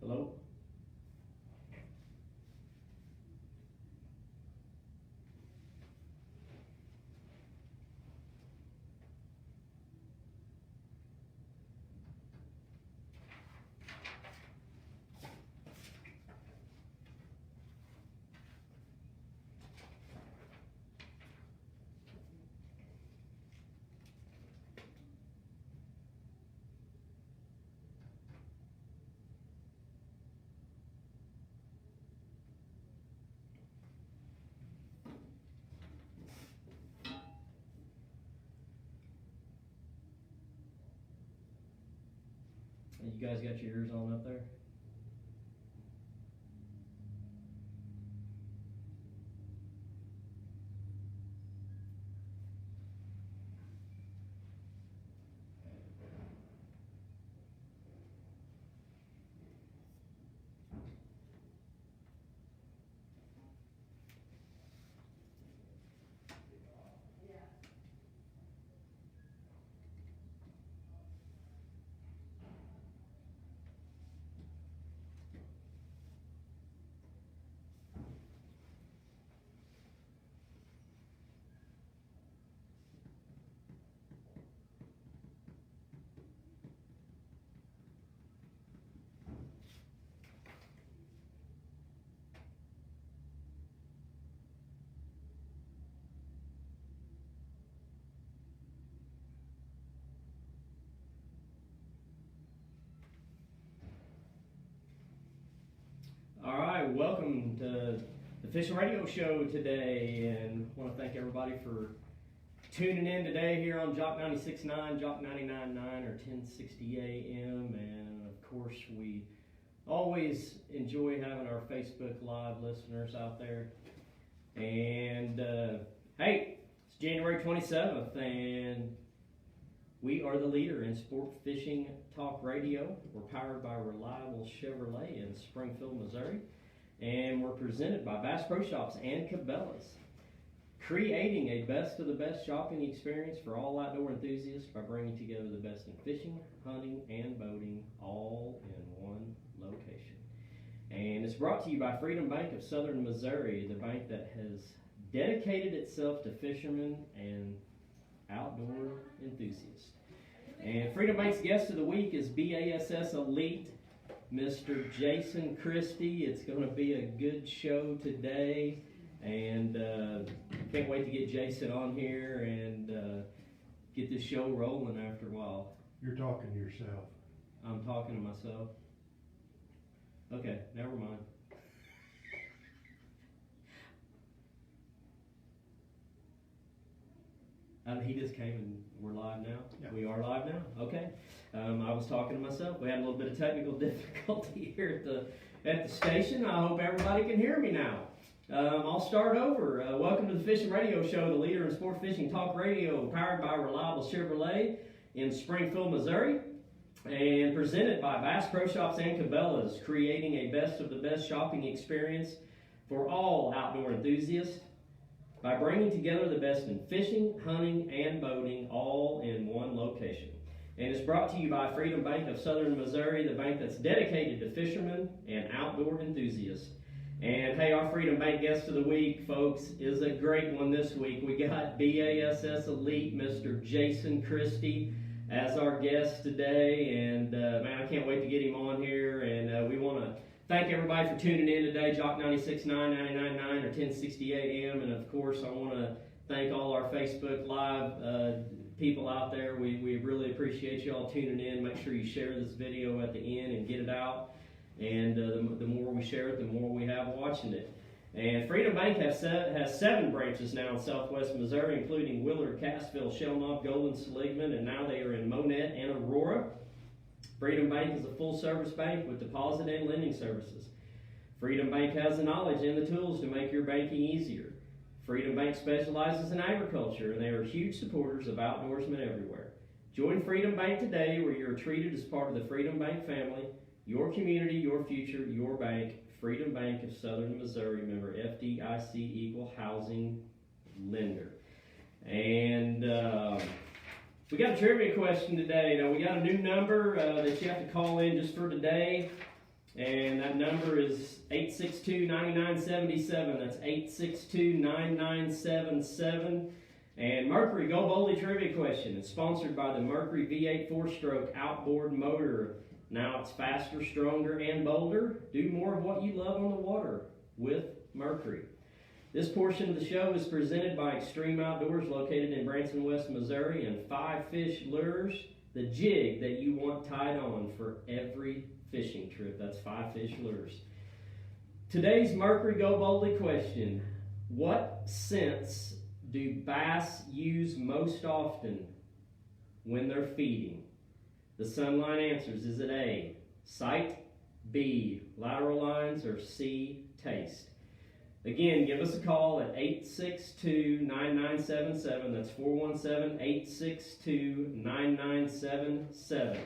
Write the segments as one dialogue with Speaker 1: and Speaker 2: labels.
Speaker 1: Hello? You guys got your ears on up there? All right, welcome to the Fishin Radio Show today, and I want to thank everybody for tuning in today here on Jock 96.9, Jock 99.9, or 1060 AM, and of course we always enjoy having our Facebook Live listeners out there. And hey, it's January 27th, and we are the leader in sport fishing talk radio. We're powered by Reliable Chevrolet in Springfield, Missouri. And we're presented by Bass Pro Shops and Cabela's, creating a best of the best shopping experience for all outdoor enthusiasts by bringing together the best in fishing, hunting, and boating all in one location. And it's brought to you by Freedom Bank of Southern Missouri, the bank that has dedicated itself to fishermen and outdoor enthusiasts. And Freedom Bank's guest of the week is BASS Elite, Mr. Jason Christie. It's going to be a good show today, and can't wait to get Jason on here and get this show rolling after a while.
Speaker 2: You're talking to yourself.
Speaker 1: I'm talking to myself. Okay, never mind. He just came and we're live now?
Speaker 2: Yeah.
Speaker 1: We are live now? Okay. I was talking to myself. We had a little bit of technical difficulty here at the station. I hope everybody can hear me now. I'll start over. Welcome to the Fishin Radio Show, the leader in sport fishing talk radio, powered by Reliable Chevrolet in Springfield, Missouri, and presented by Bass Pro Shops and Cabela's, creating a best of the best shopping experience for all outdoor enthusiasts by bringing together the best in fishing, hunting, and boating all in one location. And it's brought to you by Freedom Bank of Southern Missouri, the bank that's dedicated to fishermen and outdoor enthusiasts. And hey, our Freedom Bank guest of the week, folks, is a great one this week. We got BASS Elite, Mr. Jason Christie, as our guest today. And man, I can't wait to get him on here. And we want to thank everybody for tuning in today, Jock 96.9, 99.9, or 1060 AM. And of course, I want to thank all our Facebook Live people out there. We really appreciate you all tuning in. Make sure you share this video at the end and get it out. And the more we share it, the more we have watching it. And Freedom Bank has 7 branches now in southwest Missouri, including Willard, Cassville, Shellknop, Golden, Seligman, and now they are in Monette and Aurora. Freedom Bank is a full-service bank with deposit and lending services. Freedom Bank has the knowledge and the tools to make your banking easier. Freedom Bank specializes in agriculture, and they are huge supporters of outdoorsmen everywhere. Join Freedom Bank today, where you're treated as part of the Freedom Bank family. Your community, your future, your bank. Freedom Bank of Southern Missouri, member FDIC, equal housing lender. And we got a trivia question today. Now, we got a new number that you have to call in just for today. And that number is 862-9977. That's 862-9977. And Mercury Go Boldly Trivia Question is sponsored by the Mercury V8 4-stroke outboard motor. Now it's faster, stronger, and bolder. Do more of what you love on the water with Mercury. This portion of the show is presented by Extreme Outdoors, located in Branson, West Missouri, and 5 Fish Lures, the jig that you want tied on for every fishing trip. That's 5 Fish Lures. Today's Mercury Go Boldly question: what scents do bass use most often when they're feeding? The Sunline answers: is it A, sight, B, lateral lines, or C, taste? Again, give us a call at 862-9977. That's 417-862-9977.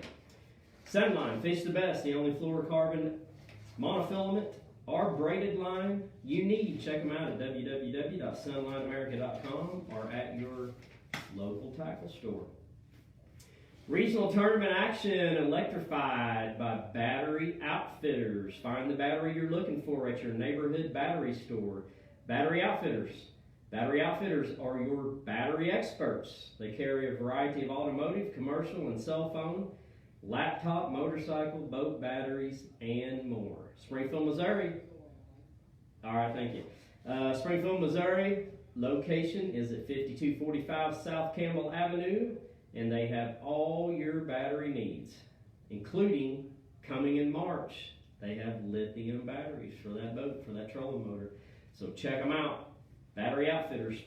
Speaker 1: Sunline, fish the best, the only fluorocarbon monofilament or braided line you need. Check them out at www.sunlineamerica.com or at your local tackle store. Regional tournament action electrified by Battery Outfitters. Find the battery you're looking for at your neighborhood battery store. Battery Outfitters. Battery Outfitters are your battery experts. They carry a variety of automotive, commercial, and cell phone, laptop, motorcycle, boat batteries, and more. Springfield, Missouri. All right, thank you. Springfield, Missouri. Location is at 5245 South Campbell Avenue. And they have all your battery needs, including coming in March. They have lithium batteries for that boat, for that trolling motor. So check them out. Battery Outfitters.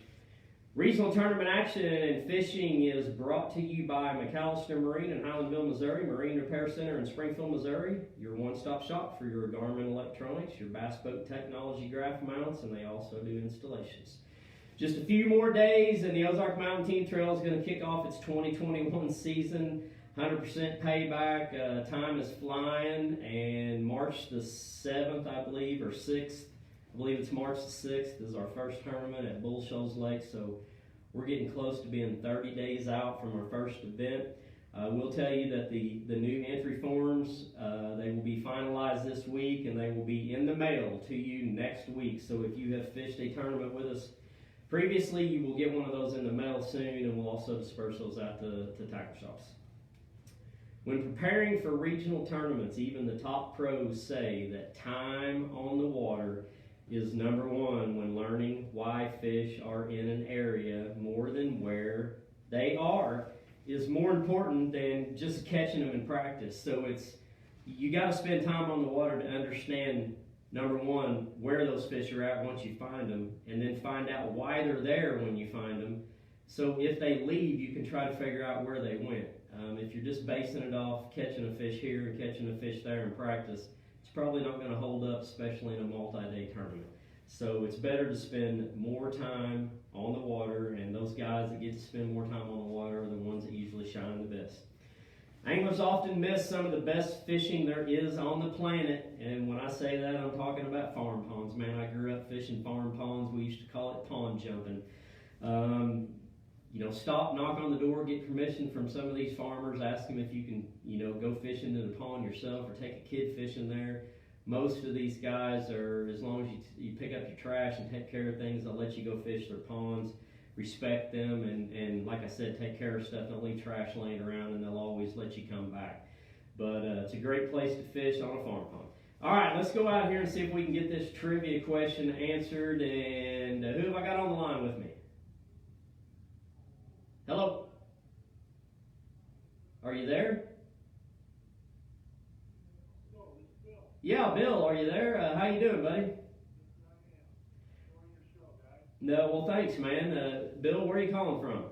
Speaker 1: Regional tournament action and fishing is brought to you by McAllister Marine in Highlandville, Missouri, Marine Repair Center in Springfield, Missouri, your one-stop shop for your Garmin electronics, your bass boat technology graph mounts, and they also do installations. Just a few more days and the Ozark Mountain Team Trail is going to kick off its 2021 season. 100% payback. Time is flying, and March the 7th, I believe, or 6th, I believe it's March the 6th, is our first tournament at Bull Shoals Lake. So we're getting close to being 30 days out from our first event. We'll tell you that the new entry forms, they will be finalized this week, and they will be in the mail to you next week. So if you have fished a tournament with us previously, you will get one of those in the mail soon, and we'll also disperse those out to tackle shops. When preparing for regional tournaments, even the top pros say that time on the water is number one when learning why fish are in an area more than where they are is more important than just catching them in practice. So you got to spend time on the water to understand, number one, where those fish are at once you find them, and then find out why they're there when you find them. So if they leave, you can try to figure out where they went. If you're just basing it off catching a fish here and catching a fish there in practice, it's probably not going to hold up, especially in a multi-day tournament. So it's better to spend more time on the water, and those guys that get to spend more time on the water are the ones that usually shine the best. Anglers often miss some of the best fishing there is on the planet, and when I say that, I'm talking about farm ponds. Man, I grew up fishing farm ponds. We used to call it pond jumping. Stop, knock on the door, get permission from some of these farmers, ask them if you can, go fishing in the pond yourself or take a kid fishing there. Most of these guys are, as long as you pick up your trash and take care of things, they'll let you go fish their ponds. Respect them, and like I said, take care of stuff. Don't leave trash laying around, and they'll always let you come back. But it's a great place to fish on a farm pond. All right, let's go out here and see if we can get this trivia question answered. And who have I got on the line with me? Hello? Are you there? Yeah, Bill, are you there? How you doing, buddy? No, well, thanks, man. Bill, where are you calling from?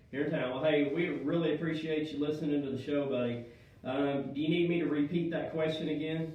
Speaker 1: Here in town. Well, hey, we really appreciate you listening to the show, buddy. Do you need me to repeat that question again?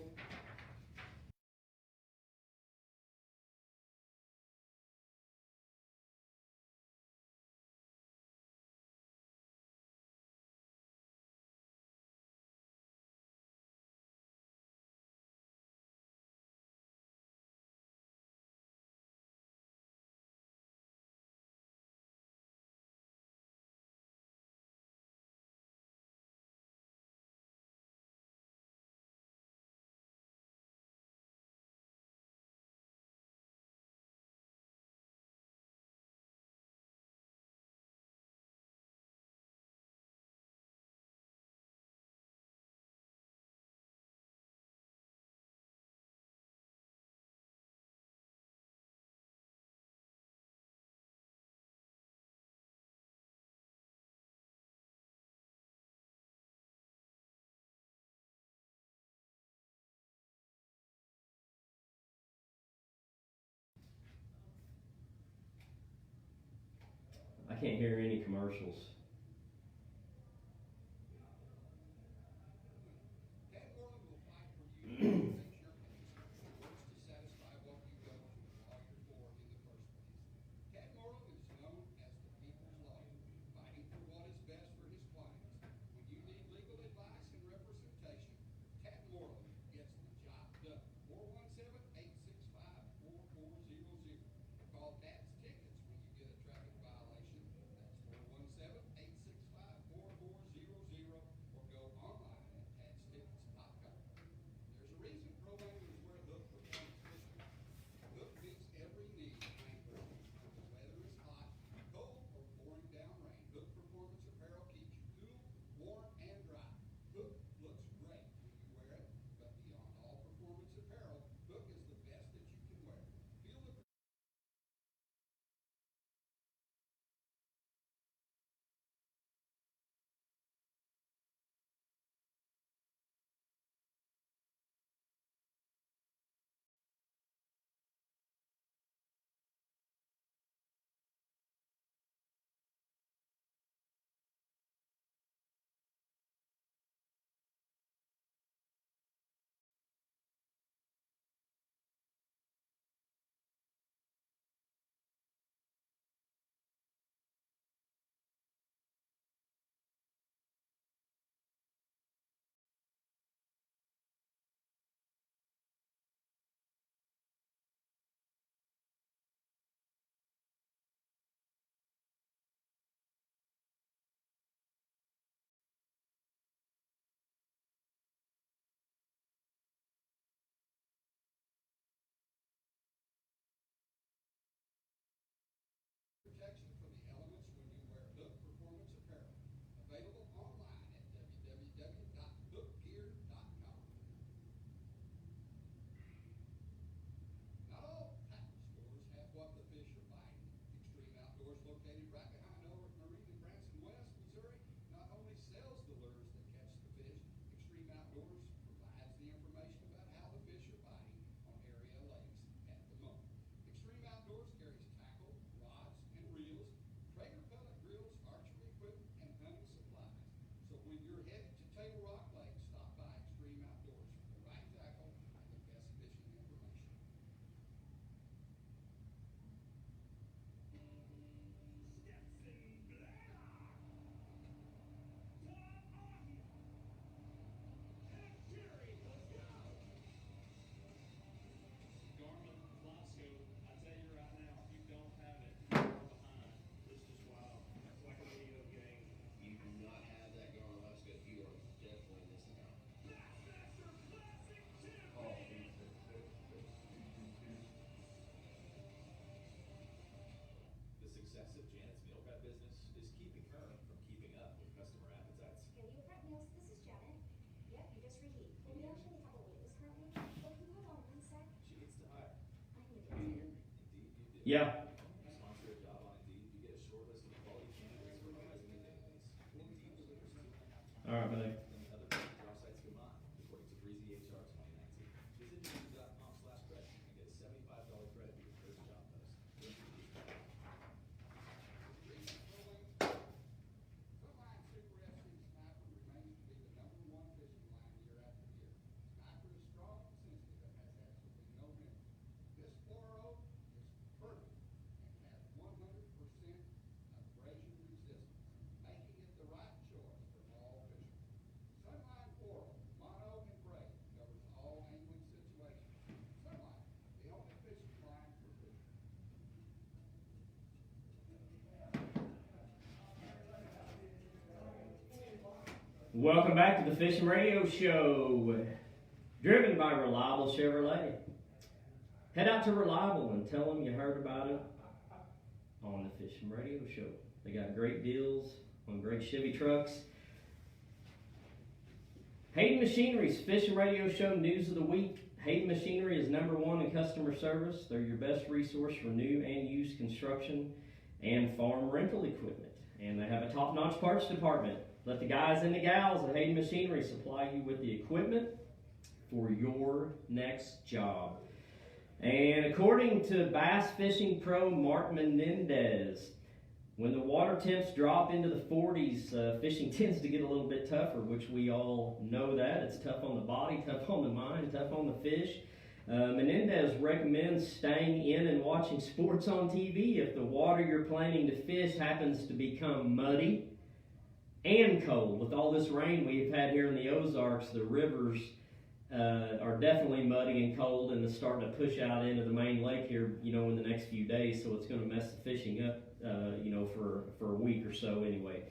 Speaker 1: I can't hear any commercials. Yeah. All right, buddy. Welcome back to the Fishin' Radio Show, driven by Reliable Chevrolet. Head out to Reliable and tell them you heard about it on the Fishin' Radio Show. They got great deals on great Chevy trucks. Hayden Machinery's Fishin' Radio Show News of the Week. Hayden Machinery is #1 in customer service. They're your best resource for new and used construction and farm rental equipment. And they have a top-notch parts department. Let the guys and the gals at Hayden Machinery supply you with the equipment for your next job. And according to bass fishing pro Mark Menendez, When the water temps drop into the 40s, fishing tends to get a little bit tougher, which we all know that. It's tough on the body, tough on the mind, tough on the fish. Menendez recommends staying in and watching sports on TV if the water you're planning to fish happens to become muddy and cold. With all this rain we've had here in the Ozarks, the rivers are definitely muddy and cold, and it's starting to push out into the main lake here, in the next few days, so it's going to mess the fishing up, for a week or so anyway.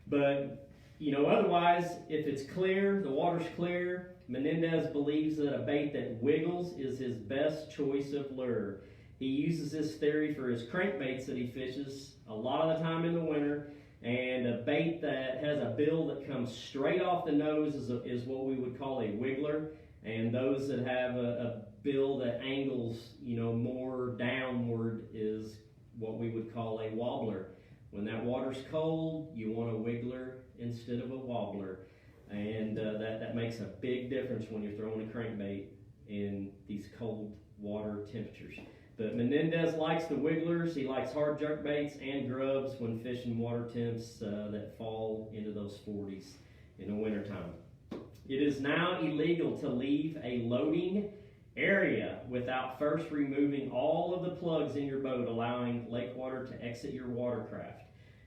Speaker 1: But, otherwise, if it's clear, the water's clear, Menendez believes that a bait that wiggles is his best choice of lure. He uses this theory for his crankbaits that he fishes a lot of the time in the winter, and a bait that has a bill that comes straight off the nose is what we would call a wiggler, and those that have a bill that angles, more downward is what we would call a wobbler. When that water's cold, you want a wiggler instead of a wobbler, and that makes a big difference when you're throwing a crankbait in these cold water temperatures. But Menendez likes the wigglers. He likes hard jerk baits and grubs when fishing water temps that fall into those 40s in the wintertime. It is now illegal to leave a loading area without first removing all of the plugs in your boat, allowing lake water to exit your watercraft.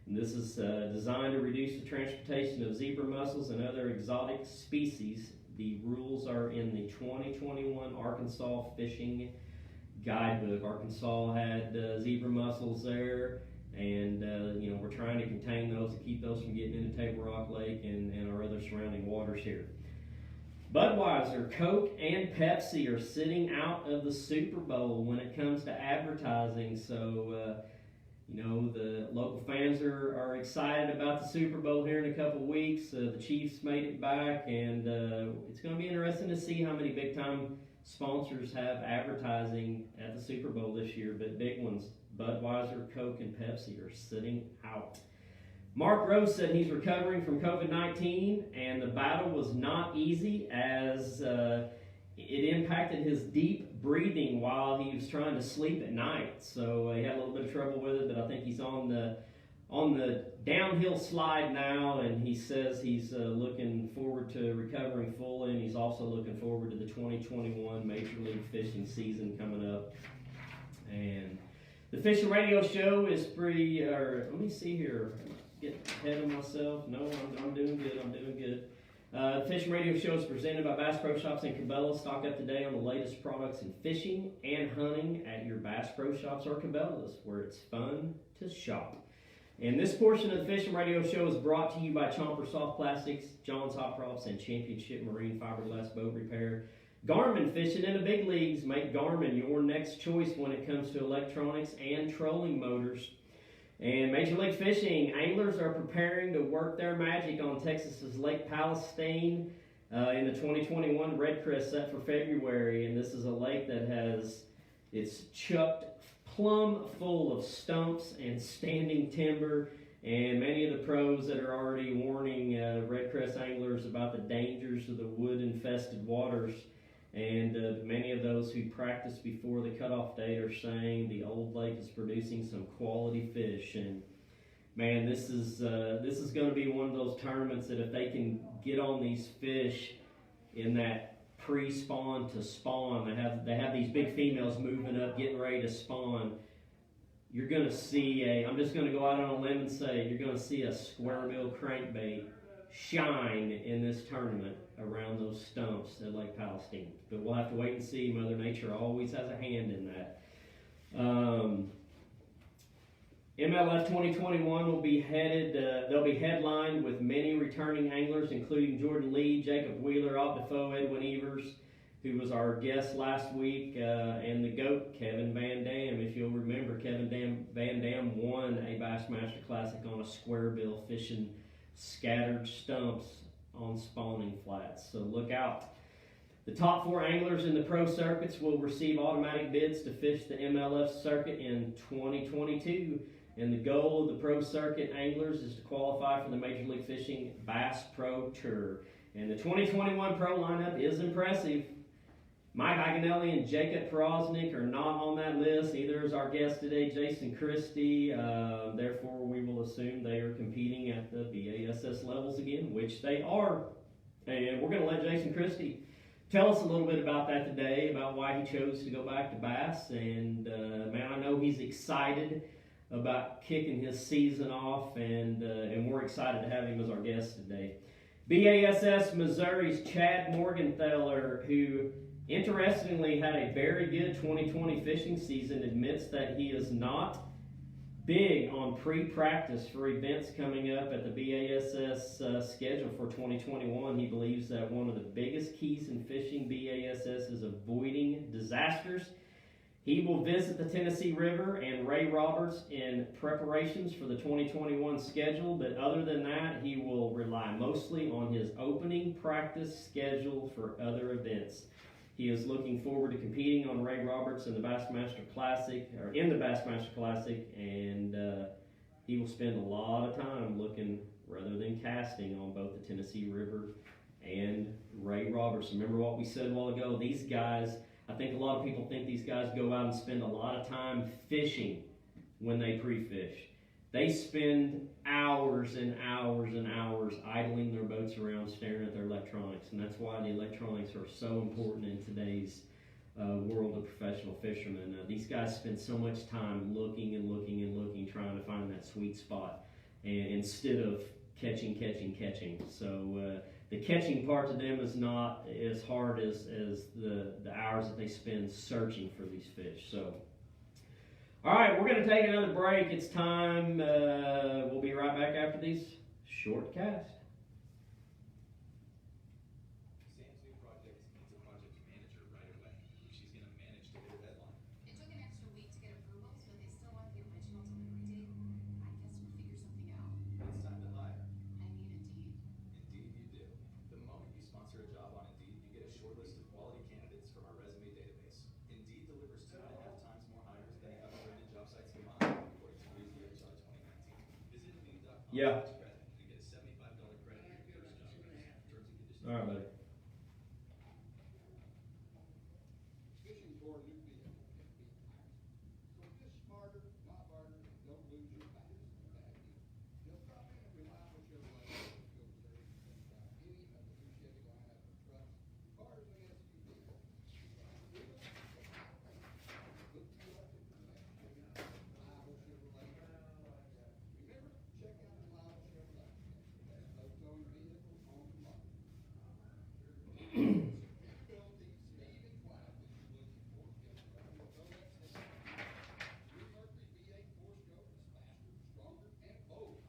Speaker 1: And this is designed to reduce the transportation of zebra mussels and other exotic species. The rules are in the 2021 Arkansas Fishing Guidebook. Arkansas had zebra mussels there, and we're trying to contain those to keep those from getting into Table Rock Lake and our other surrounding waters here. Budweiser, Coke, and Pepsi are sitting out of the Super Bowl when it comes to advertising. So, the local fans are excited about the Super Bowl here in a couple of weeks. The Chiefs made it back, and it's going to be interesting to see how many big-time sponsors have advertising at the Super Bowl this year. But big ones, Budweiser, Coke, and Pepsi are sitting out. Mark Rose said he's recovering from COVID-19, and the battle was not easy as it impacted his deep breathing while he was trying to sleep at night. So he had a little bit of trouble with it, but I think he's on the downhill slide now, and he says he's looking forward to recovering fully, and he's also looking forward to the 2021 Major League Fishing season coming up. And the Fishin' Radio Show is free, let me see here. Get ahead of myself. No, I'm doing good. The Fishin' Radio Show is presented by Bass Pro Shops in Cabela's. Stock up today on the latest products in fishing and hunting at your Bass Pro Shops or Cabela's, where it's fun to shop. And this portion of the Fishin' Radio Show is brought to you by Chomper Soft Plastics, John's Hot Props, and Championship Marine Fiberglass Boat Repair. Garmin, fishing in the big leagues. Make Garmin your next choice when it comes to electronics and trolling motors. And Major League Fishing, anglers are preparing to work their magic on Texas's Lake Palestine in the 2021 Red Crest set for February. And this is a lake that it's chucked plumb full of stumps and standing timber. And many of the pros that are already warning Red Crest anglers about the dangers of the wood-infested waters. And many of those who practiced before the cutoff date are saying the old lake is producing some quality fish. And man, this is going to be one of those tournaments that if they can get on these fish in that pre-spawn to spawn, they have these big females moving up, getting ready to spawn. You're going to see I'm just going to go out on a limb and say you're going to see a square bill crankbait shine in this tournament around those stumps at Lake Palestine. But we'll have to wait and see. Mother Nature always has a hand in that. MLF 2021 will be they'll be headlined with many returning anglers, including Jordan Lee, Jacob Wheeler, Alt Defoe, Edwin Evers, who was our guest last week, and the GOAT, Kevin Van Dam. If you'll remember, Kevin Van Dam won a Bassmaster Classic on a square bill fishing scattered stumps on spawning flats. So look out. The top 4 anglers in the pro circuits will receive automatic bids to fish the MLF circuit in 2022. And the goal of the pro circuit anglers is to qualify for the Major League Fishing Bass Pro Tour. And the 2021 pro lineup is impressive. Mike Iaconelli and Jacob Porosnik are not on that list. Neither is our guest today, Jason Christie. Therefore, we will assume they are competing at the BASS levels again, which they are. And we're going to let Jason Christie tell us a little bit about that today, about why he chose to go back to bass. And man, I know he's excited about kicking his season off, and we're excited to have him as our guest today. BASS Missouri's Chad Morgenthaler, who interestingly had a very good 2020 fishing season, admits that he is not big on pre-practice for events coming up at the BASS schedule for 2021. He believes that one of the biggest keys in fishing BASS is avoiding disasters. He will visit the Tennessee River and Ray Roberts in preparations for the 2021 schedule, but other than that, he will rely mostly on his opening practice schedule for other events. He is looking forward to competing on Ray Roberts in the Bassmaster Classic, and he will spend a lot of time looking rather than casting on both the Tennessee River and Ray Roberts. Remember what we said a while ago, these guys, I think a lot of people think these guys go out and spend a lot of time fishing when they pre-fish. They spend hours and hours and hours idling their boats around, staring at their electronics, and that's why the electronics are so important in today's world of professional fishermen. These guys spend so much time looking and looking and looking, trying to find that sweet spot, and instead of catching. So the catching part to them is not as hard as the hours that they spend searching for these fish. So, all right, we're going to take another break. It's time. We'll be right back after these short casts.
Speaker 2: Sam's new project needs a project manager right away. She's going to manage to hit her deadline.
Speaker 3: It took an extra week to get approvals, but they still want the original delivery date. I guess we'll figure something out.
Speaker 2: It's time to hire.
Speaker 3: I need Indeed.
Speaker 2: Indeed you do. The moment you sponsor a job on Indeed, you get a short list of quality candidates from our resume database. Indeed delivers 2.5 times more hires than any other branded job sites combined, according to HR 2019. Visit Indeed.com.
Speaker 1: Yeah.
Speaker 2: And get a $75 credit for your first job. Terms and conditions.
Speaker 1: All right, buddy.
Speaker 4: Fishing for a new vehicle can be tiring. So fish smarter, not harder, and don't lose your bass in a bad deal. Just stop in at Reliable Chevrolet in Fisherville, Missouri, and try any of the new Chevy lineup of trucks, cars, and SUVs. Look to your Reliable Chevrolet. Remember, check out Reliable Chevrolet. That's no towing vehicle on the market. Dependability, speed, and quiet that you're looking for. Get a Mercury Tow X. New Mercury V8 4-stroke is faster, stronger, and bolder.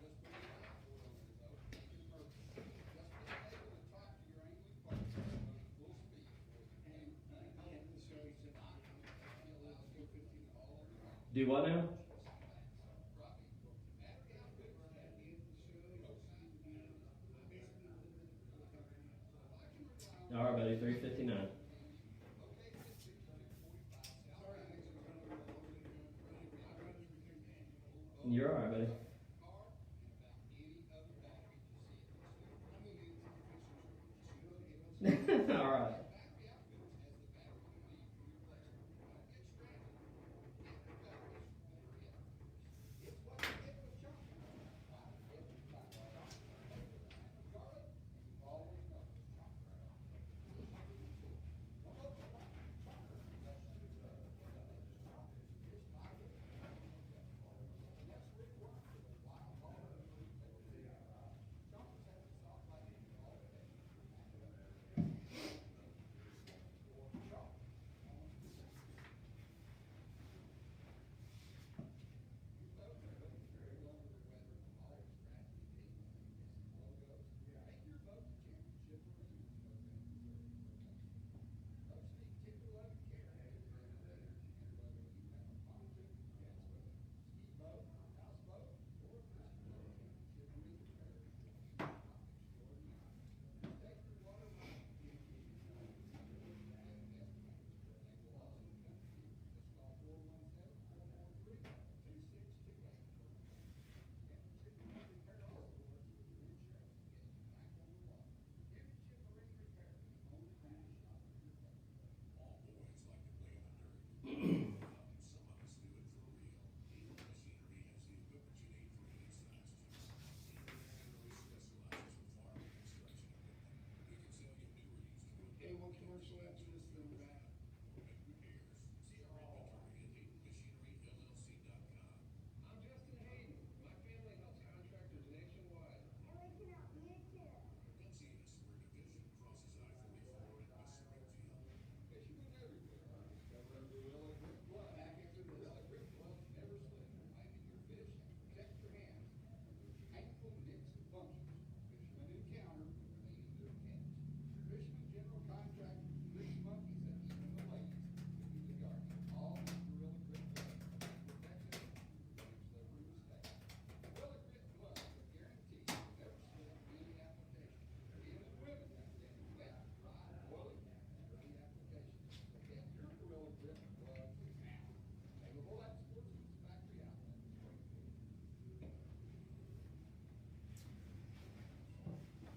Speaker 4: Just put an eye for it on your boat. Think it's Mercury. Just being able to talk to your angling partner running full speed for you. And the show tonight. It allows you 15 all on your own.
Speaker 1: Do what now? All right, buddy, 359. You're all right, buddy. All right.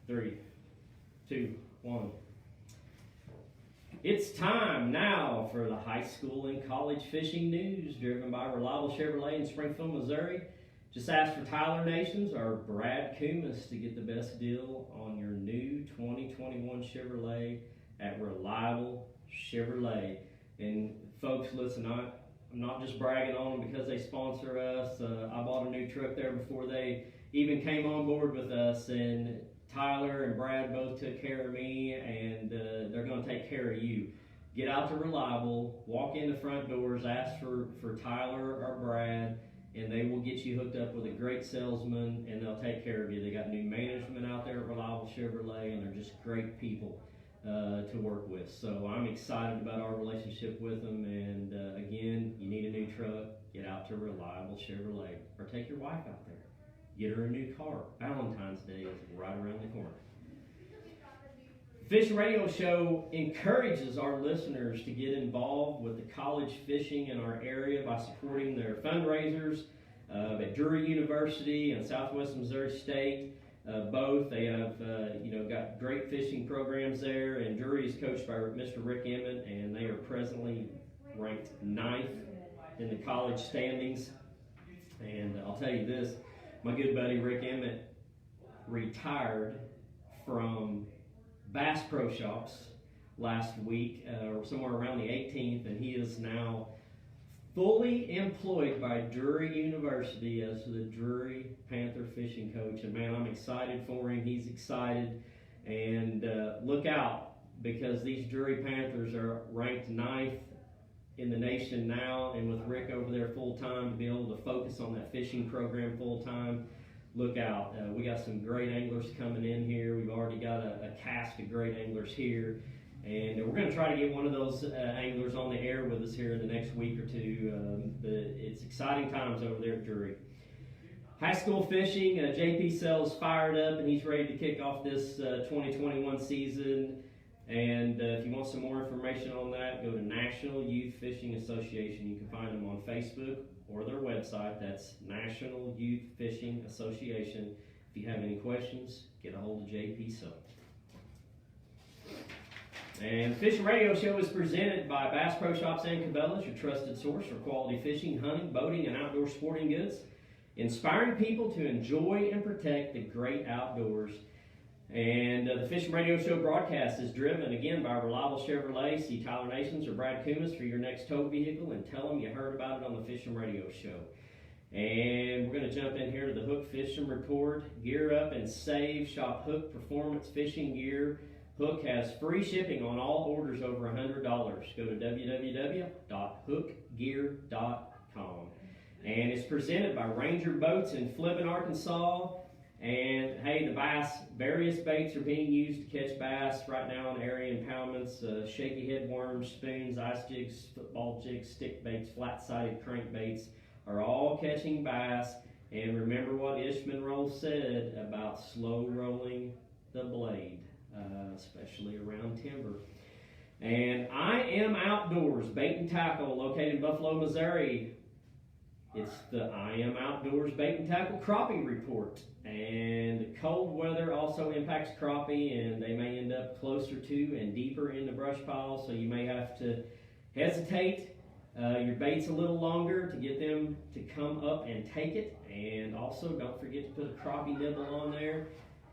Speaker 1: 3, 2, 1. It's time now for the high school and college fishing news, driven by Reliable Chevrolet in Springfield, Missouri. Just ask for Tyler Nations or Brad Coomis to get the best deal on your new 2021 Chevrolet at Reliable Chevrolet. And folks, listen, I'm not just bragging on them because they sponsor us. I bought a new truck there before they even came on board with us, and Tyler and Brad both took care of me, and they're going to take care of you. Get out to Reliable, walk in the front doors, ask for Tyler or Brad, and they will get you hooked up with a great salesman, and they'll take care of you. They got new management out there at Reliable Chevrolet, and they're just great people to work with. So I'm excited about our relationship with them, and again, you need a new truck, get out to Reliable Chevrolet, or take your wife out there. Get her a new car. Valentine's Day is right around the corner. Fish Radio Show encourages our listeners to get involved with the college fishing in our area by supporting their fundraisers at Drury University and Southwest Missouri State. Both they have got great fishing programs there, and Drury is coached by Mr. Rick Emmett, and they are presently ranked 9th in the college standings. And I'll tell you this. My good buddy Rick Emmett retired from Bass Pro Shops last week, or somewhere around the 18th, and he is now fully employed by Drury University as the Drury Panther fishing coach. And man, I'm excited for him. He's excited, and look out, because these Drury Panthers are ranked 9th in the nation now, and with Rick over there full time to be able to focus on that fishing program full time, look out. We got some great anglers coming in here. We've already got a cast of great anglers here, and we're going to try to get one of those anglers on the air with us here in the next week or two. It's exciting times over there at Drury. High school fishing, JP Sells fired up, and he's ready to kick off this 2021 season. And if you want some more information on that, go to National Youth Fishing Association. You can find them on Facebook or their website. That's National Youth Fishing Association. If you have any questions, get a hold of JP Sells. And the Fishing Radio Show is presented by Bass Pro Shops and Cabela's, your trusted source for quality fishing, hunting, boating, and outdoor sporting goods, inspiring people to enjoy and protect the great outdoors. And the Fishing Radio Show broadcast is driven again by Reliable Chevrolet. See Tyler Nations or Brad Coomis for your next tow vehicle, and tell them you heard about it on the Fishing Radio Show. And we're going to jump in here to the Hook Fishing Report. Gear up and save. Shop Hook Performance Fishing Gear. Hook has free shipping on all orders over $100. Go to www.hookgear.com. And it's presented by Ranger Boats in Flibbin, Arkansas. And hey, the bass, various baits are being used to catch bass right now on area impoundments. Shaky head worms, spoons, ice jigs, football jigs, stick baits, flat-sided crankbaits are all catching bass. And remember what Ishman Roll said about slow rolling the blade, especially around timber. And I Am Outdoors Bait and Tackle, located in Buffalo, Missouri. It's the I Am Outdoors Bait and Tackle Crappie Report. And cold weather also impacts crappie, and they may end up closer to and deeper in the brush pile, so you may have to hesitate your baits a little longer to get them to come up and take it. And also, don't forget to put a crappie nibble on there.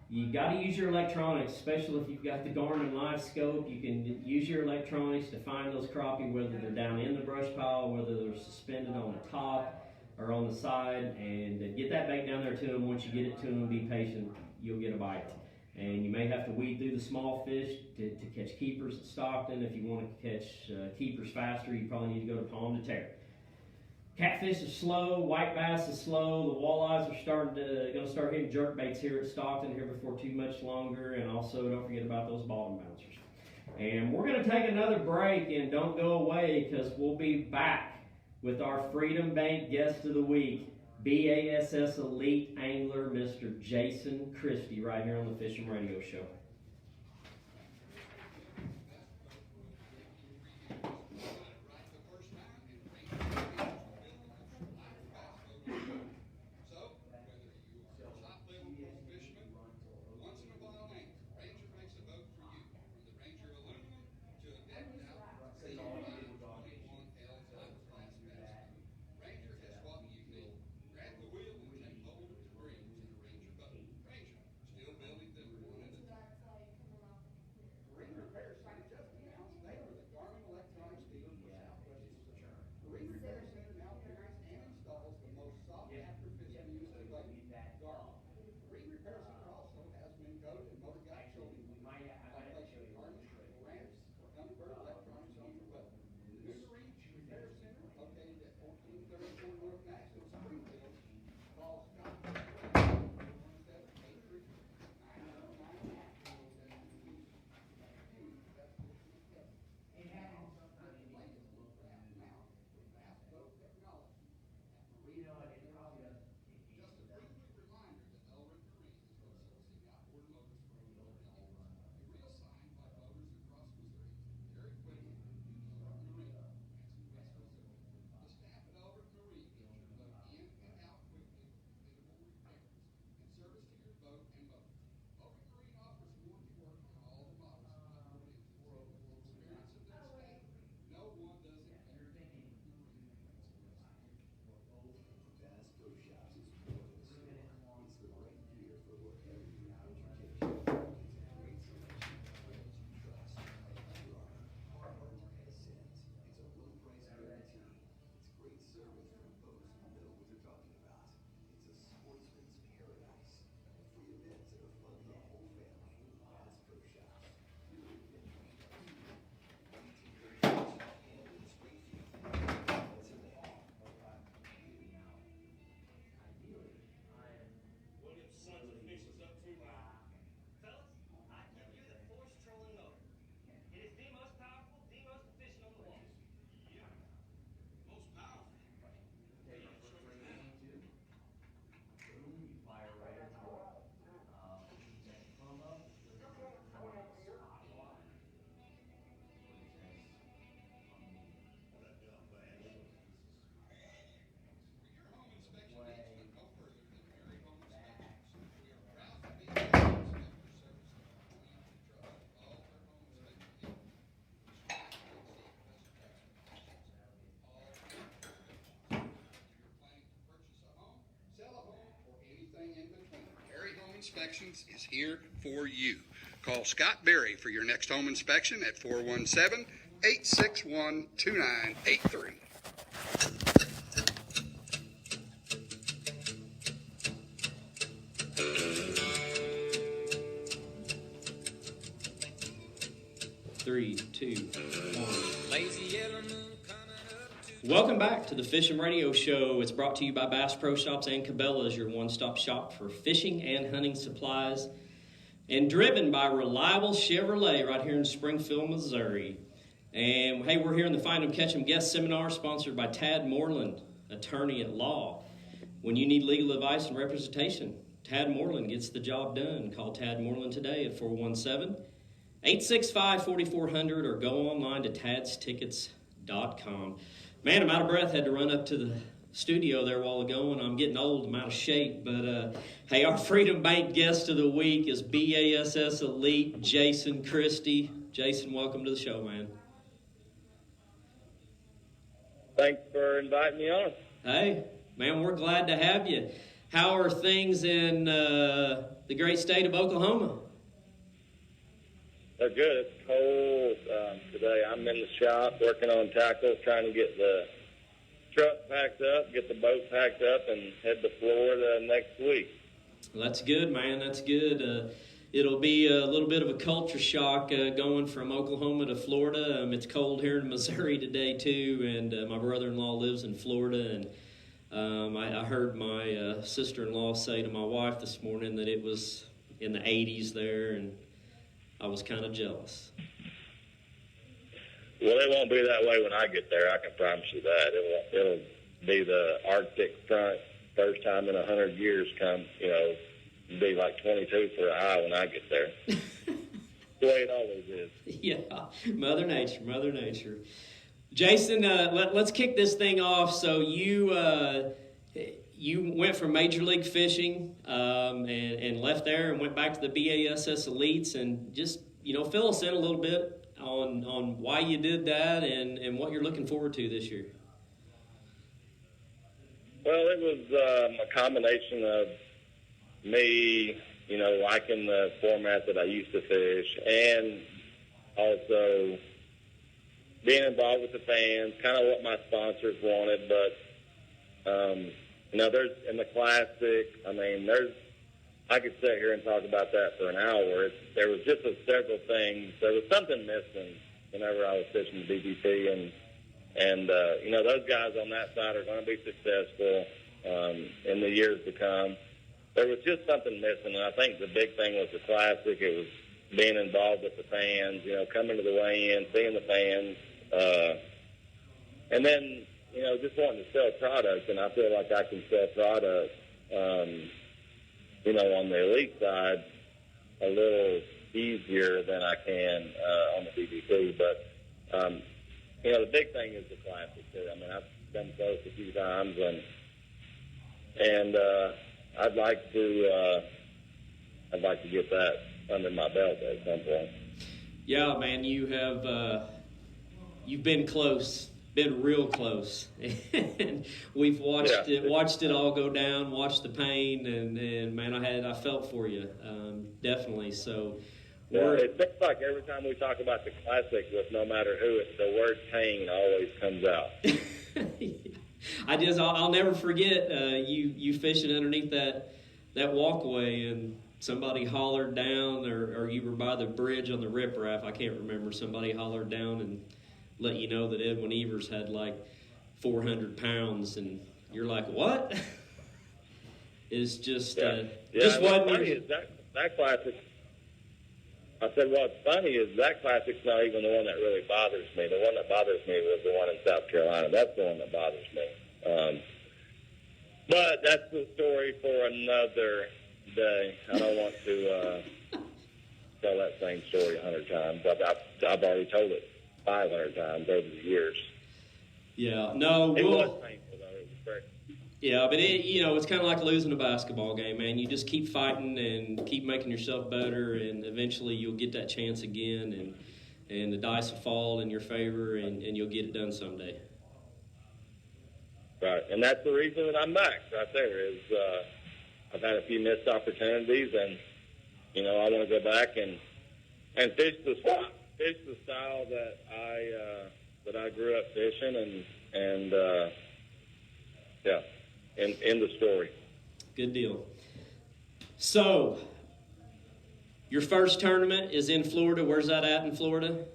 Speaker 1: You got to use your electronics, especially if you've got the Garmin Live Scope. You can use your electronics to find those crappie, whether they're down in the brush pile, whether they're suspended on the top or on the side, and get that bait down there to them. Once you get it to them, be patient, you'll get a bite. And you may have to weed through the small fish to catch keepers at Stockton. If you want to catch keepers faster, you probably need to go to Palm de Terre. Catfish is slow, white bass is slow, the walleyes are going to start hitting jerk baits here at Stockton here before too much longer, and also don't forget about those bottom bouncers. And we're going to take another break, and don't go away, because we'll be back with our Freedom Bank Guest of the Week, BASS Elite Angler, Mr. Jason Christie, right here on the Fishing Radio Show.
Speaker 4: So, whether you are a top level fisherman, once in a while angler, Inspections is here for you. Call Scott Berry for your next home inspection at 417-861-2983.
Speaker 1: Three, two, one. Welcome back to the Fishin' Radio Show. It's brought to you by Bass Pro Shops and Cabela's, your one-stop shop for fishing and hunting supplies, and driven by reliable Chevrolet right here in Springfield, Missouri. And hey, we're here in the Find 'em, Catch 'em guest seminar sponsored by Tad Moreland, attorney at law. When you need legal advice and representation, Tad Moreland gets the job done. Call Tad Moreland today at 417-865-4400 or go online to tadstickets.com. Man, I'm out of breath. Had to run up to the studio there a while ago, and I'm getting old. I'm out of shape. But, hey, our Freedom Bank guest of the week is BASS Elite Jason Christie. Jason, welcome to the show, man.
Speaker 5: Thanks for inviting me on.
Speaker 1: Hey, man, we're glad to have you. How are things in the great state of Oklahoma?
Speaker 5: They're good. It's cold today. I'm in the shop working on tackles, trying to get the truck packed up, get the boat packed up, and head to Florida next week.
Speaker 1: Well, that's good, man. That's good. It'll be a little bit of a culture shock going from Oklahoma to Florida. It's cold here in Missouri today, too, and my brother-in-law lives in Florida, and I heard my sister-in-law say to my wife this morning that it was in the 80s there, and I was kind of jealous.
Speaker 5: Well, it won't be that way when I get there. I can promise you that. It'll be the Arctic front, first time in 100 years come, be like 22 for a high when I get there. The way it always is.
Speaker 1: Yeah, Mother Nature. Jason, let's kick this thing off. So you went from Major League Fishing and left there and went back to the BASS Elites, and just fill us in a little bit on why you did that and what you're looking forward to this year.
Speaker 5: Well, it was a combination of me, liking the format that I used to fish, and also being involved with the fans, kind of what my sponsors wanted. But, there's in the Classic, I could sit here and talk about that for an hour. There was just several things. There was something missing whenever I was fishing the BBP, and those guys on that side are going to be successful in the years to come. There was just something missing, and I think the big thing was the Classic. It was being involved with the fans, coming to the weigh-in, seeing the fans, and then, just wanting to sell products, and I feel like I can sell products, on the elite side a little easier than I can on the BBP. But, the big thing is the Classic, too. I've come close a few times, and I'd like to get that under my belt at some point.
Speaker 1: Yeah, man, you have you've been close, been real close, and we've watched it all go down, watched the pain, and man, I felt for you, definitely. So.
Speaker 5: It seems like every time we talk about the Classic, with no matter who, the word pain always comes out.
Speaker 1: I'll never forget you fishing underneath that walkway, and somebody hollered down, or you were by the bridge on the riprap. I can't remember. Somebody hollered down and let you know that Edwin Evers had like 400 pounds, and you're like, what? It's just just
Speaker 5: what's
Speaker 1: wasn't.
Speaker 5: Funny is that Classic. I said, what's funny is that Classic's not even the one that really bothers me. The one that bothers me was the one in South Carolina. That's the one that bothers me. But that's the story for another day. I don't want to tell that same story 100 times. I've already told it 500 times over the years.
Speaker 1: Yeah, no.
Speaker 5: It was painful, though. It was great.
Speaker 1: Yeah, but it's kind of like losing a basketball game, man. You just keep fighting and keep making yourself better, and eventually you'll get that chance again, and the dice will fall in your favor, and you'll get it done someday.
Speaker 5: Right, and that's the reason that I'm back right there is I've had a few missed opportunities, and I want to go back and fish the style that I grew up fishing, and yeah, in the story.
Speaker 1: Good deal. So, your first tournament is in Florida. Where's that at in Florida?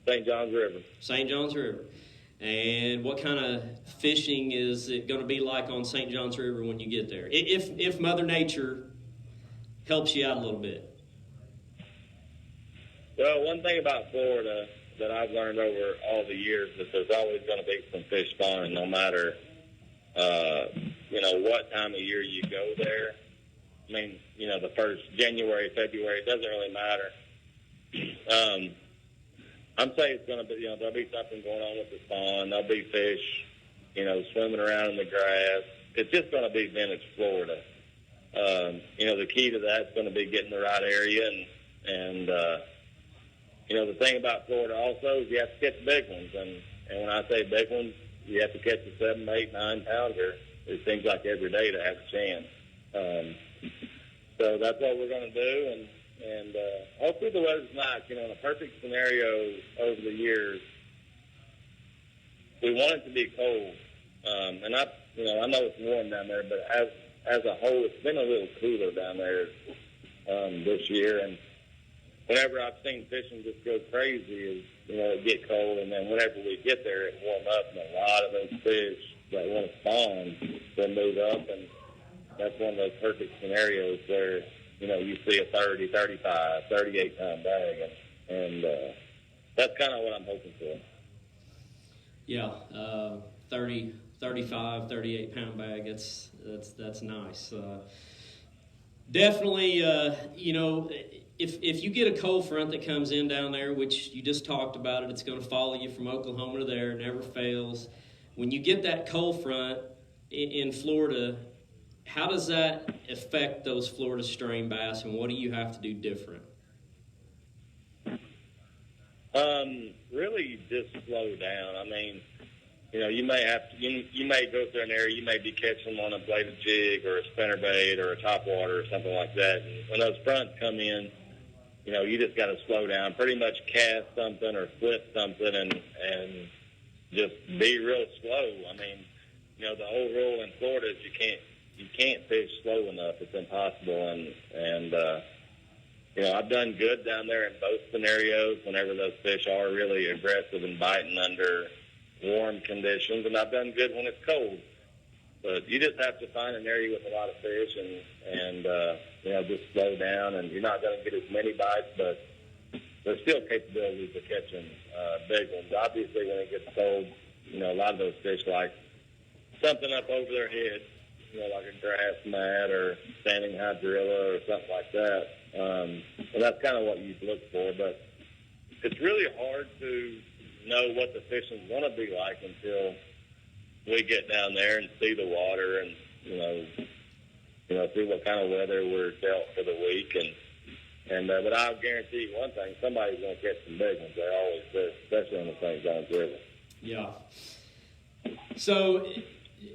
Speaker 5: St. John's River.
Speaker 1: St. John's River. And what kind of fishing is it going to be like on St. John's River when you get there? If Mother Nature helps you out a little bit.
Speaker 5: Well, one thing about Florida that I've learned over all the years is there's always going to be some fish spawning, no matter what time of year you go there. I mean, the first January, February, it doesn't really matter. I'm saying it's going to be, there'll be something going on with the spawn. There'll be fish, swimming around in the grass. It's just going to be vintage Florida. The key to that's going to be getting the right area. And the thing about Florida also is you have to catch big ones. And when I say big ones, you have to catch a 7, 8, 9 pounder. It seems like every day to have a chance. So that's what we're going to do. And hopefully the weather's nice. In a perfect scenario over the years, we want it to be cold. And I know it's warm down there, but as a whole, it's been a little cooler down there this year. And whenever I've seen fishing just go crazy, it get cold, and then whenever we get there, it warm up, and a lot of those fish that want to spawn will move up, and that's one of those perfect scenarios where you see a 30, 35, 38-pound bag, and that's kind of what I'm hoping for.
Speaker 1: Yeah, 30, 35, 38-pound bag. That's nice. Definitely, if you get a cold front that comes in down there, which you just talked about it's going to follow you from Oklahoma to there, never fails. When you get that cold front in Florida, how does that affect those Florida strain bass, and what do you have to do different?
Speaker 5: Really just slow down. I mean, you may have to, you may go through an area, you may be catching them on a bladed jig or a spinnerbait or a topwater or something like that. And when those fronts come in, you just got to slow down, pretty much cast something or flip something and just be real slow. I mean, the whole rule in Florida is you can't fish slow enough. It's impossible. And I've done good down there in both scenarios whenever those fish are really aggressive and biting under warm conditions, and I've done good when it's cold. But you just have to find an area with a lot of fish and just slow down, and you're not going to get as many bites, but there's still capabilities of catching big ones. Obviously, when it gets cold, a lot of those fish like something up over their head, like a grass mat or standing hydrilla or something like that. And that's kind of what you look for. But it's really hard to know what the fishing's going to be like until we get down there and see the water and, see what kind of weather we're dealt for the week. But I'll guarantee you one thing, somebody's going to catch some big ones. They always do, especially on the St. John's River.
Speaker 1: Yeah. So,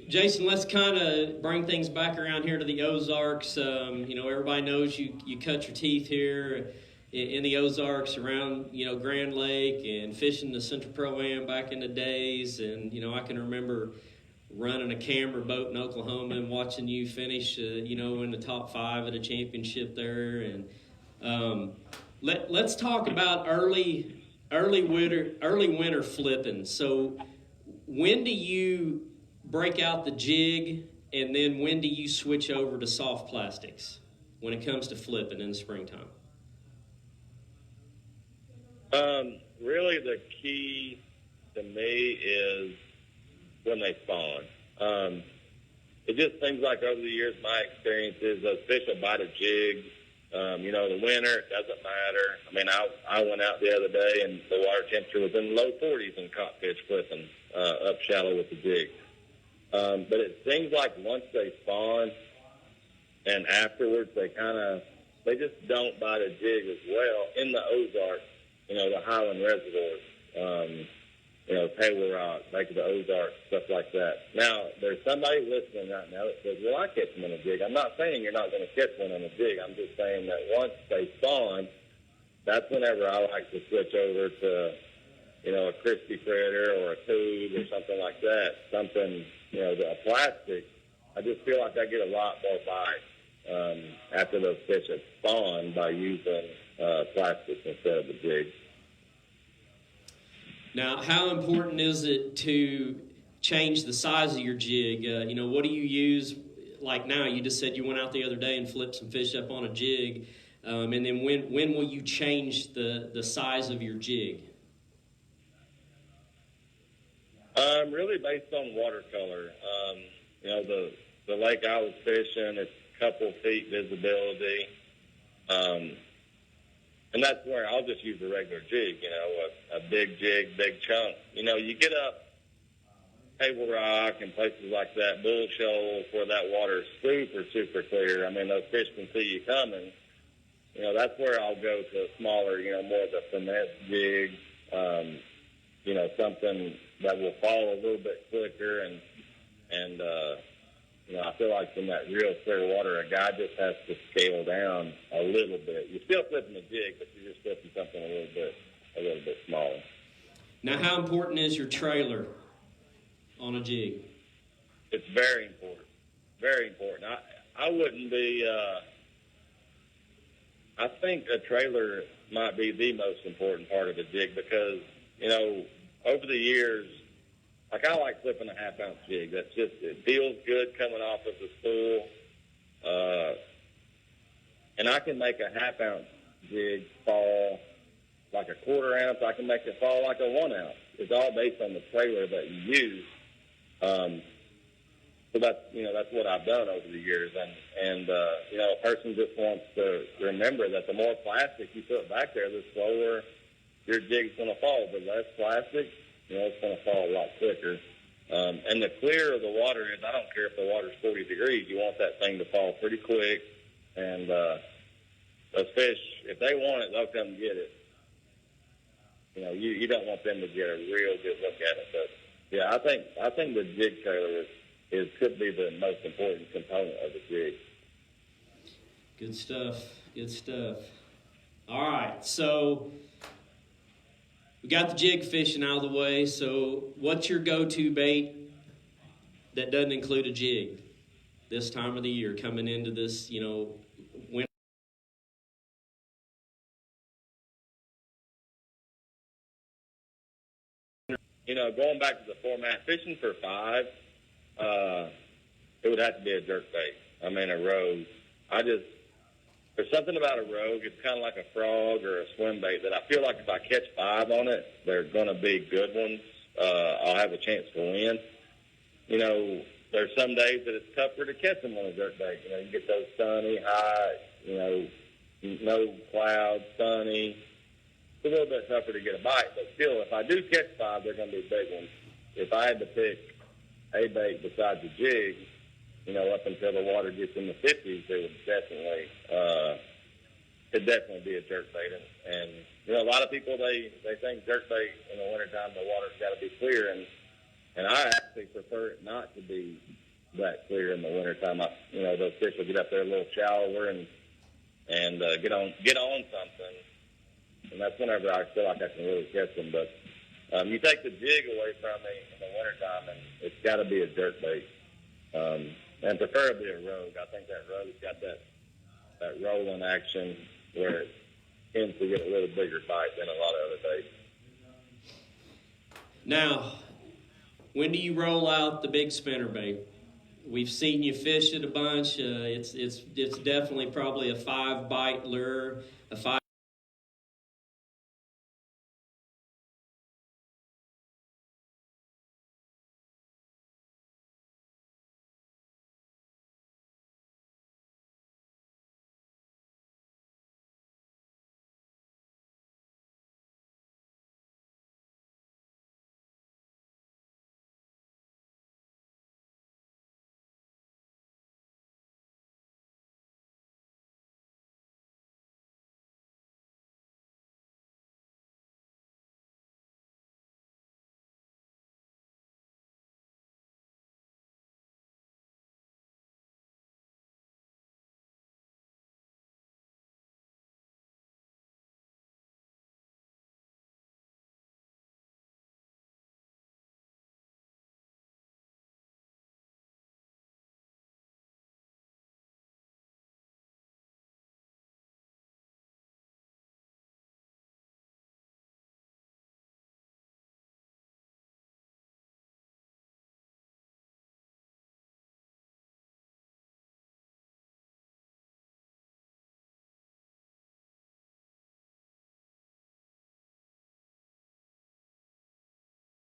Speaker 1: Jason, let's kind of bring things back around here to the Ozarks. Everybody knows you cut your teeth here in the Ozarks around, Grand Lake and fishing the Central Pro-Am back in the days. And, I can remember running a camera boat in Oklahoma and watching you finish, in the top 5 at a championship there. And let's talk about early winter flipping. So when do you break out the jig, and then when do you switch over to soft plastics when it comes to flipping in the springtime?
Speaker 5: Really the key to me is when they spawn. It just seems like over the years, my experience is those fish will bite a jig. The winter, it doesn't matter. I mean, I went out the other day and the water temperature was in the low 40s and caught fish flipping up shallow with the jig. But it seems like once they spawn and afterwards they just don't bite a jig as well in the Ozarks, the Highland reservoirs. Table Rock, Lake of the Ozarks, stuff like that. Now, there's somebody listening right now that says, well, I catch them on a jig. I'm not saying you're not going to catch one on a jig. I'm just saying that once they spawn, that's whenever I like to switch over to, a Christie predator or a tube or something like that. Something, a plastic. I just feel like I get a lot more bites after those fish have spawned by using plastic instead of the jig.
Speaker 1: Now, how important is it to change the size of your jig? What do you use? Like now, you just said you went out the other day and flipped some fish up on a jig. And then when will you change the size of your jig?
Speaker 5: Really based on watercolor. The lake I was fishing, it's a couple feet visibility. And that's where I'll just use a regular jig, a big jig, big chunk. You get up Table Rock and places like that, Bull Shoals, where that water is super, super clear. I mean, those fish can see you coming. That's where I'll go to a smaller, more of a finesse jig, something that will fall a little bit quicker. And I feel like in that real clear water, a guy just has to scale down a little bit. You're still flipping a jig, but you're just flipping something a little bit smaller.
Speaker 1: Now, how important is your trailer on a jig?
Speaker 5: It's very important. Very important. I wouldn't be. I think a trailer might be the most important part of a jig because over the years. Like, I like flipping a half-ounce jig. It feels good coming off of the spool. And I can make a half-ounce jig fall like a quarter ounce. I can make it fall like a 1 ounce. It's all based on the trailer that you use. So that's what I've done over the years. And a person just wants to remember that the more plastic you put back there, the slower your jig's going to fall. The less plastic, it's going to fall a lot quicker. And the clearer the water is, I don't care if the water's 40 degrees, you want that thing to fall pretty quick. And those fish, if they want it, they'll come get it. You don't want them to get a real good look at it. But, yeah, I think the jig trailer could be the most important component of the jig.
Speaker 1: Good stuff. Good stuff. All right, so we got the jig fishing out of the way, so what's your go-to bait that doesn't include a jig this time of the year coming into this, winter?
Speaker 5: Going back to the format, fishing for 5, it would have to be a jerk bait. I mean, a rogue. There's something about a rogue. It's kind of like a frog or a swim bait that I feel like if I catch 5 on it, they're going to be good ones. I'll have a chance to win. There's some days that it's tougher to catch them on a jerk bait. You get those sunny, hot, no clouds, sunny. It's a little bit tougher to get a bite, but still, if I do catch 5, they're going to be big ones. If I had to pick a bait besides a jig, up until the water gets in the 50s, it would definitely be a jerk bait. And a lot of people, they think jerk bait in the wintertime, the water's got to be clear. And I actually prefer it not to be that clear in the wintertime. Those fish will get up there a little shallower and get on something. And that's whenever I feel like I can really catch them. But you take the jig away from me in the wintertime, and it's got to be a jerk bait. And preferably a rogue. I think that rogue's got that rolling action where it tends to get a little bigger bite than a lot of other baits.
Speaker 1: Now, when do you roll out the big spinnerbait? We've seen you fish it a bunch. It's definitely probably a 5-bite lure, a 5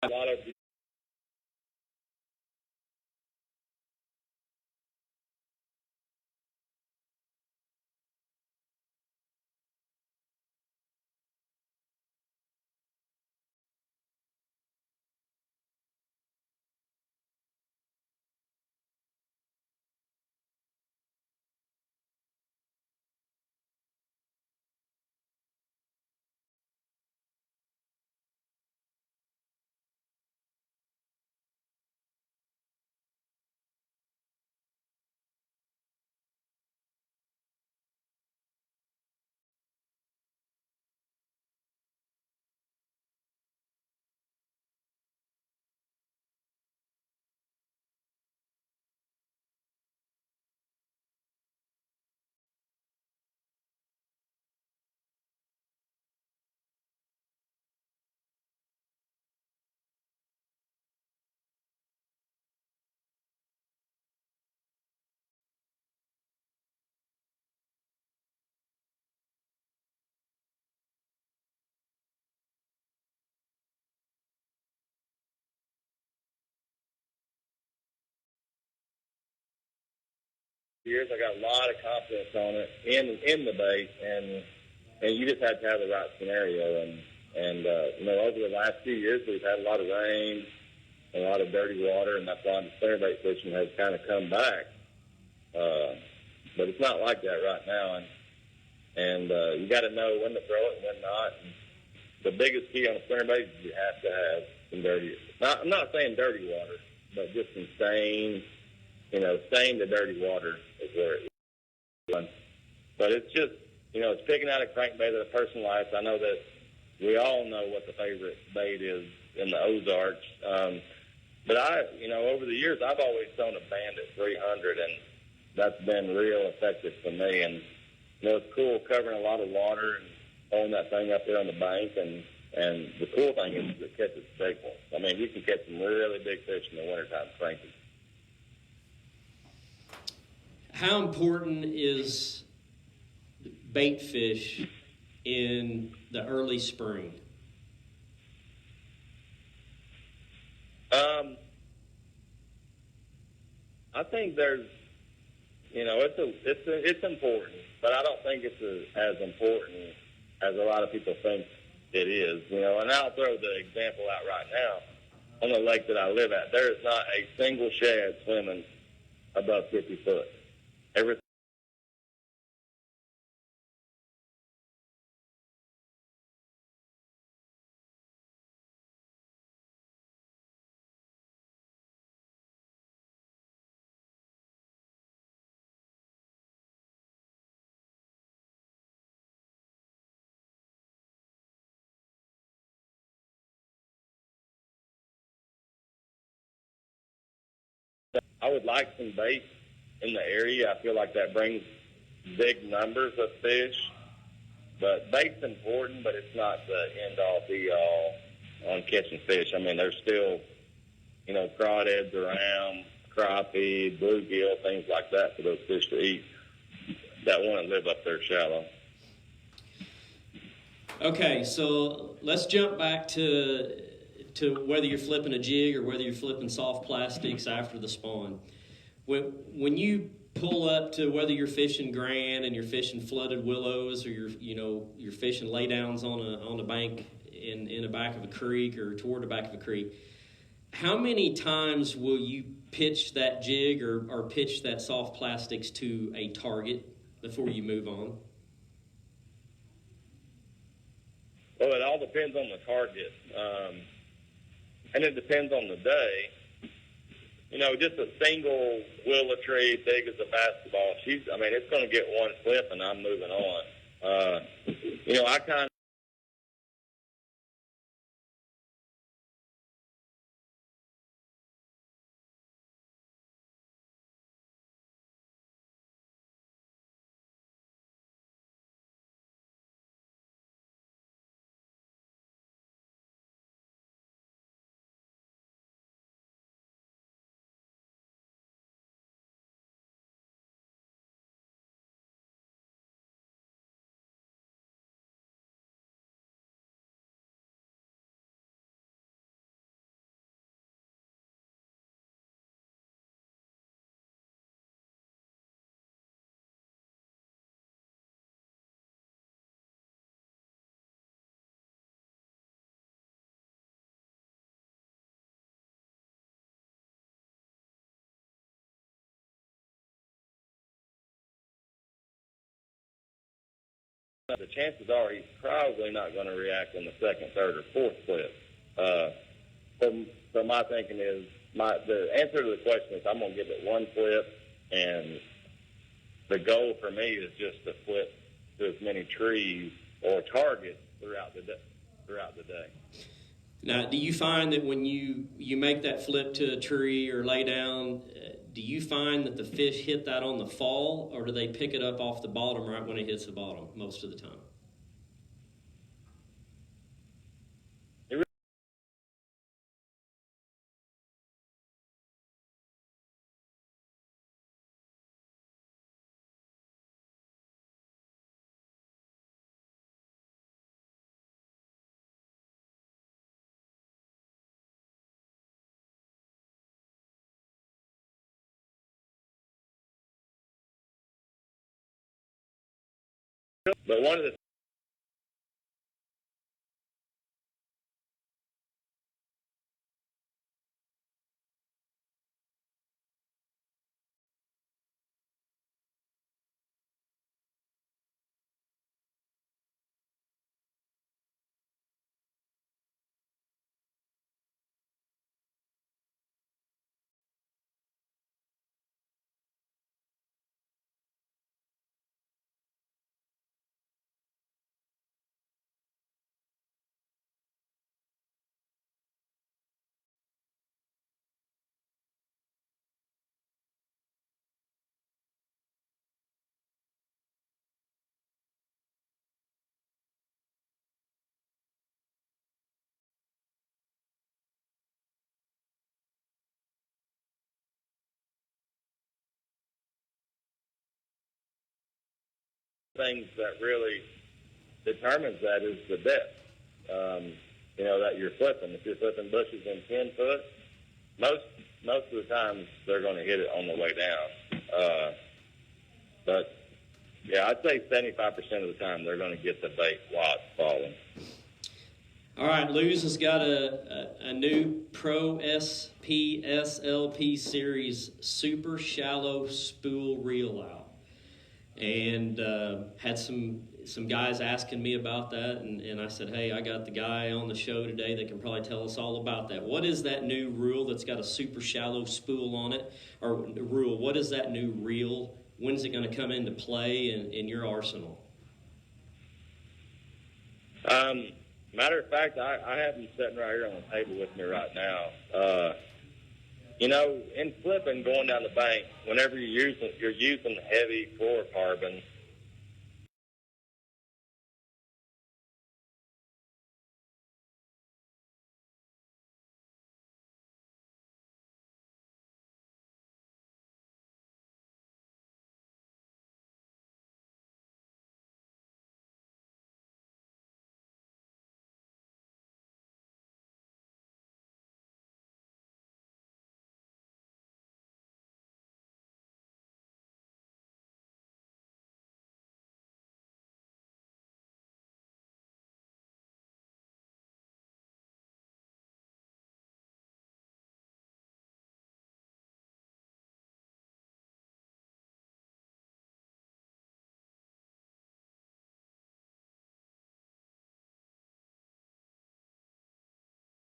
Speaker 5: a lot of years, I got a lot of confidence on it in the bait, and you just had to have the right scenario. And over the last few years, we've had a lot of rain, a lot of dirty water, and that's why the spinnerbait fishing has kind of come back. But it's not like that right now, and you got to know when to throw it and when not. And the biggest key on a spinnerbait is you have to have some dirty. I'm not saying dirty water, but just some stain. Stain to dirty water is where it is. But it's just, it's picking out a crankbait that a person likes. I know that we all know what the favorite bait is in the Ozarks. But over the years, I've always thrown a Bandit 300, and that's been real effective for me. And, it's cool covering a lot of water and throwing that thing up there on the bank. And the cool thing is it catches big ones. I mean, you can catch some really big fish in the wintertime cranking.
Speaker 1: How important is bait fish in the early spring?
Speaker 5: I think there's, it's important, but I don't think it's as important as a lot of people think it is. And I'll throw the example out right now. On the lake that I live at, there is not a single shad swimming above 50 foot. Everything. I would like some bait in the area. I feel like that brings big numbers of fish. But bait's important, but it's not the end-all, be-all on catching fish. I mean, there's still, crawdads around, crappie, bluegill, things like that for those fish to eat that want to live up there shallow.
Speaker 1: Okay, so let's jump back to whether you're flipping a jig or whether you're flipping soft plastics after the spawn. When you pull up to whether you're fishing grand and you're fishing flooded willows or you're fishing laydowns on a bank in the back of a creek or toward the back of a creek, how many times will you pitch that jig or pitch that soft plastics to a target before you move on?
Speaker 5: Well, it all depends on the target. And it depends on the day. Just a single willow tree big as a basketball, it's going to get one flip and I'm moving on. I kind of the chances are he's probably not going to react in the second, third, or fourth flip. So my thinking is, the answer to the question is I'm going to give it one flip, and the goal for me is just to flip to as many trees or targets throughout the day.
Speaker 1: Now, do you find that when you make that flip to a tree or lay down, do you find that the fish hit that on the fall, or do they pick it up off the bottom right when it hits the bottom most of the time?
Speaker 5: But one of the things that really determines that is the depth. That you're flipping. If you're flipping bushes in 10 foot, most of the time they're going to hit it on the way down. But yeah, I'd say 75% of the time they're going to get the bait while it's falling.
Speaker 1: All right, Luz has got a new Pro SP SLP Series super shallow spool reel out, and had some guys asking me about that, and I said, hey, I got the guy on the show today that can probably tell us all about that. What is that new reel that's got a super shallow spool on it, or reel? What is that new reel? When's it going to come into play in your arsenal?
Speaker 5: Matter of fact, I have them sitting right here on the table with me right now. In flipping going down the bank, whenever you're using heavy fluorocarbon,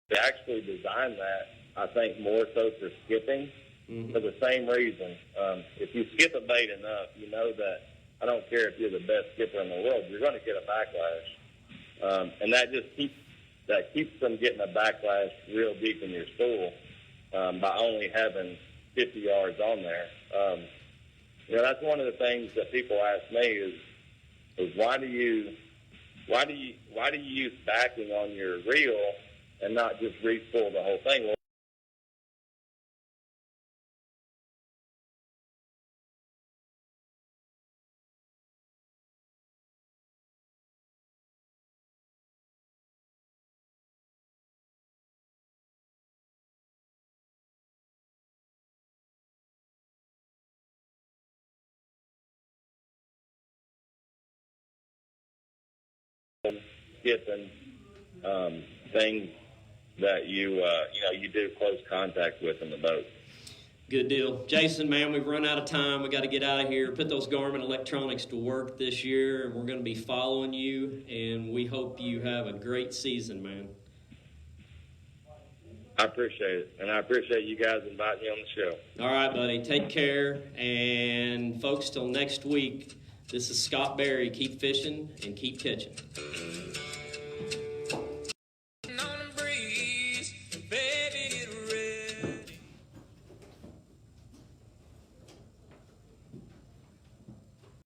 Speaker 5: they actually designed that, I think, more so for skipping for the same reason. If you skip a bait enough, you know that I don't care if you're the best skipper in the world, you're going to get a backlash. And that just keeps them getting a backlash real deep in your spool by only having 50 yards on there. That's one of the things that people ask me is why do you use backing on your reel and not just re-spool the whole thing? Well, skipping things that you do close contact with in the boat.
Speaker 1: Good deal. Jason, man, we've run out of time. We got to get out of here. Put those Garmin electronics to work this year, and we're going to be following you, and we hope you have a great season, man.
Speaker 5: I appreciate it, and I appreciate you guys inviting me on the show.
Speaker 1: All right, buddy. Take care. And, folks, till next week, this is Scott Berry. Keep fishing and keep catching.